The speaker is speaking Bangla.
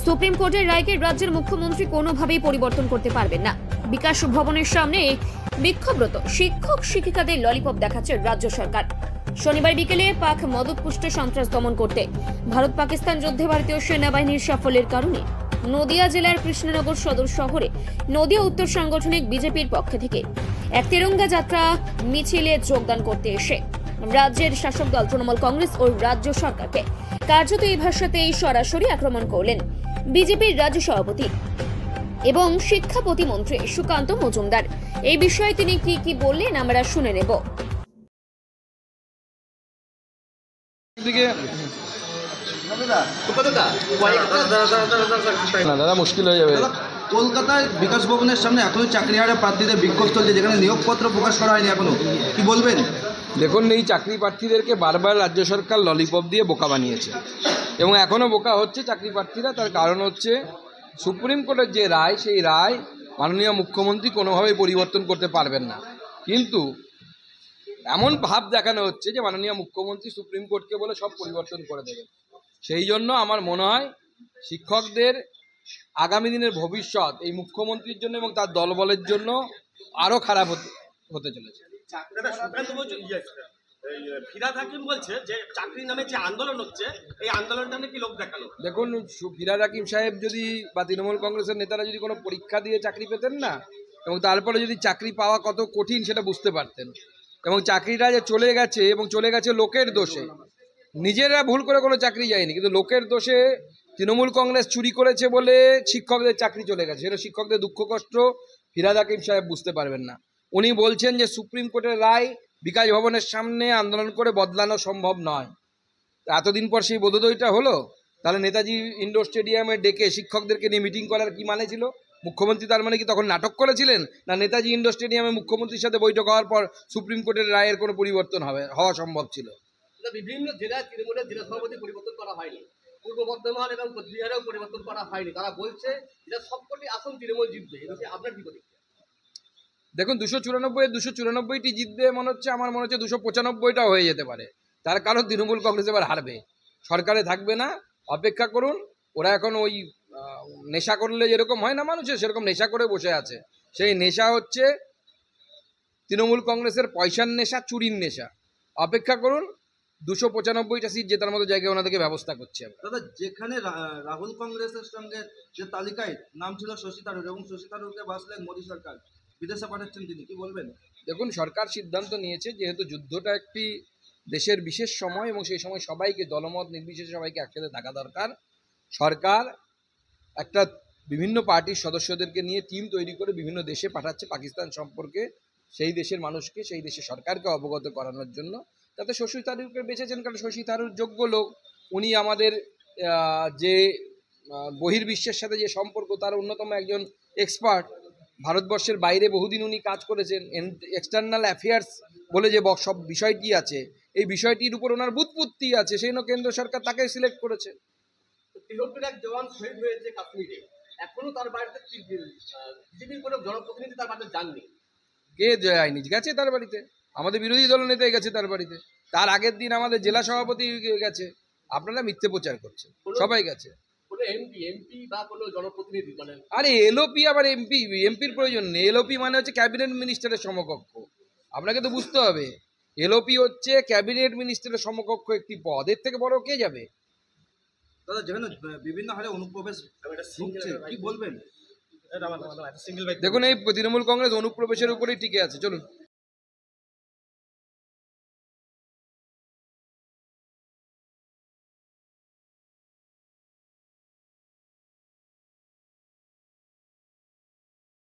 সুপ্রিম কোর্টের রায়কে রাজ্যের মুখ্যমন্ত্রী কোনোভাবেই পরিবর্তন করতে পারবেন না। বিকাশ ভবনের সামনে বিক্ষোভরত শিক্ষক শিক্ষিকাদের ললিপপ দেখাচ্ছে রাজ্য সরকার। শনিবার বিকেলে পাক মদতপুষ্ট সন্ত্রাস দমন করতে ভারত পাকিস্তান যুদ্ধে ভারতীয় সেনাবাহিনীর সাফল্যের কারণে নদিয়া জেলার কৃষ্ণনগর সদর শহরে নদিয়া উত্তর সাংগঠনিক বিজেপির পক্ষ থেকে এক তিরঙ্গা যাত্রা মিছিলে যোগদান করতে এসে রাজ্যের শাসক দল তৃণমূল কংগ্রেস ও রাজ্য সরকারকে কার্যত এই ভাষাতেই সরাসরি আক্রমণ করলেন বিজেপির রাজ্য সভাপতি এবং শিক্ষা প্রতিমন্ত্রী সুকান্ত মজুমদার। এই বিষয়ে তিনি কি বললেন আমরা শুনে নেব। দাদা মুশকিল হয়ে যাবে। কলকাতায় বিকাশ ভবনের সামনে এখনো চাকরি হারা প্রার্থীদের বিক্ষোভ চলছে, যেখানে নিয়োগপত্র প্রকাশ করা হয়নি এখনো, কি বলবেন? দেখুন, এই চাকরি প্রার্থীদেরকে বারবার রাজ্য সরকার ললিপপ দিয়ে বোকা বানিয়েছে এবং এখনও বোকা হচ্ছে চাকরি প্রার্থীরা। তার কারণ হচ্ছে সুপ্রিম কোর্টের যে রায়, সেই রায় মাননীয় মুখ্যমন্ত্রী কোনোভাবেই পরিবর্তন করতে পারবেন না। কিন্তু এমন ভাব দেখানো হচ্ছে যে মাননীয় মুখ্যমন্ত্রী সুপ্রিম কোর্টকে বলে সব পরিবর্তন করে দেবেন। সেই জন্য আমার মনে হয় শিক্ষকদের আগামী দিনের ভবিষ্যৎ এই মুখ্যমন্ত্রীর জন্য এবং তার দলবলের জন্য আরও খারাপ হতে চলেছে। ফিরাদ হাকিম বলছে যে চাকরি নামে যে আন্দোলন হচ্ছে, এই আন্দোলনটা নাকি লোক দেখানো। দেখুন, ফিরাদ হাকিম সাহেব যদি বা তৃণমূল কংগ্রেসের নেতারা যদি কোনো পরীক্ষা দিয়ে চাকরি পেতেন না এবং তারপরে যদি চাকরি পাওয়া কত কঠিন সেটা বুঝতে পারতেন। এবং চাকরিটা যে চলে গেছে এবং চলে গেছে লোকের দোষে, নিজেরা ভুল করে কোনো চাকরি যায়নি, কিন্তু লোকের দোষে তৃণমূল কংগ্রেস চুরি করেছে বলে শিক্ষকদের চাকরি চলে গেছে। সেটা শিক্ষকদের দুঃখ কষ্ট ফিরাদ হাকিম সাহেব বুঝতে পারবেন না। উনি বলছেন যে সুপ্রিম কোর্টের রায় বিকাশ ভবনের সামনে আন্দোলন করে বদলানো সম্ভব নয়। এতদিন পর সেই বোধোদয়টা হলো। তাহলে নেতাজি ইন্ডোর স্টেডিয়ামে ডেকে শিক্ষকদেরকে নিয়ে মিটিং করার কি মানে ছিল? মুখ্যমন্ত্রী তার মানে কি তখন নাটক করেছিলেন? না নেতাজি ইন্ডোর স্টেডিয়ামে মুখ্যমন্ত্রীর সাথে বৈঠক হওয়ার পর সুপ্রিম কোর্টের রায়ের কোনো পরিবর্তন হওয়া সম্ভব ছিল? বিভিন্ন জেলায় তৃণমূলের জেলা সভাপতি পরিবর্তন করা হয়নি, পূর্ব বর্ধমান এবং কোচবিহারেও পরিবর্তন করা হয়নি। তারা বলছে যে সবকটি আসন তৃণমূল জিতবে। আপনার কি প্রতিক্রিয়া? দেখুন, 294-294টি জিতবে মনে হচ্ছে, আমার মনে হচ্ছে 295টাও হয়ে যেতে পারে। তার কারণ তৃণমূল কংগ্রেস এবার হারবে, সরকারে থাকবে না। অপেক্ষা করুন। ওরা এখন ওই নেশা করলে যেরকম হয় না মানুষের, সেরকম নেশা করে বসে আছে। সেই নেশা হচ্ছে তৃণমূল কংগ্রেসের পয়সার নেশা, চুরির নেশা। অপেক্ষা করুন, 295টা সিট জেতার মতো জায়গায় ওনাদেরকে ব্যবস্থা করছে। দাদা, যেখানে রাহুল কংগ্রেসের সঙ্গে যে তালিকায় নাম ছিল শশী থারুর, এবং শশী থারুরকে বাঁচলেন মোদী সরকার, বিদেশে পাঠাচ্ছেন তিনি, কি বলবেন? দেখুন, সরকার সিদ্ধান্ত নিয়েছে যেহেতু যুদ্ধটা একটি দেশের বিশেষ সময় এবং সেই সময় সবাইকে দলমত নির্বিশেষে সবাইকে একসাথে থাকা দরকার। সরকার একটা বিভিন্ন পার্টির সদস্যদেরকে নিয়ে টিম তৈরি করে বিভিন্ন দেশে পাঠাচ্ছে পাকিস্তান সম্পর্কে সেই দেশের মানুষকে, সেই দেশের সরকারকে অবগত করানোর জন্য। তাতে শশী থারুরকে বেঁচেছেন কারণ শশী থারুর যোগ্য লোক। উনি আমাদের যে বহির্বিশ্বের সাথে যে সম্পর্ক তার অন্যতম একজন এক্সপার্ট। ভারতবর্ষের বাইরে বহুদিন উনি কাজ করেছেন। এক্সটার্নাল অ্যাফেয়ার্স বলে যে সব বিষয়টি আছে, এই বিষয়টির উপর ওনার বুৎপত্তি আছে, সেই জন্য কেন্দ্র সরকার তাকে সিলেক্ট করেছে। তিহত্তর এক জওয়ান শহীদ হয়েছে কাশ্মীরে, এখনো তার বাড়িতে বিজেপির কোনো জনপ্রতিনিধি তার বাড়িতে যাননি। কে যায়নি? গেছে তার বাড়িতে, আমাদের বিরোধী দল নেতাই গেছে তার বাড়িতে। তার আগের দিন আমাদের জেলা সভাপতি গেছে। আপনারা মিথ্যে প্রচার করছেন, সবাই গেছে। এমপি বা কোনো জনপ্রতিনিধি মানে? আরে এলওপি আবার এমপির প্রয়োজন নেই। এলওপি মানে হচ্ছে ক্যাবিনেট মিনিস্টারের সমকক্ষ। আপনাকে তো বুঝতে হবে, এলওপি হচ্ছে ক্যাবিনেট মিনিস্টারের সমকক্ষ একটি পদ। এর থেকে বড় কে যাবে? দাদা, যেখানে বিভিন্ন হারে অনুপ্রবেশ ঢুকছে, কি বলবেন? দেখুন, এই তৃণমূল কংগ্রেস অনুপ্রবেশের উপরেই টিকে আছে। চলুন।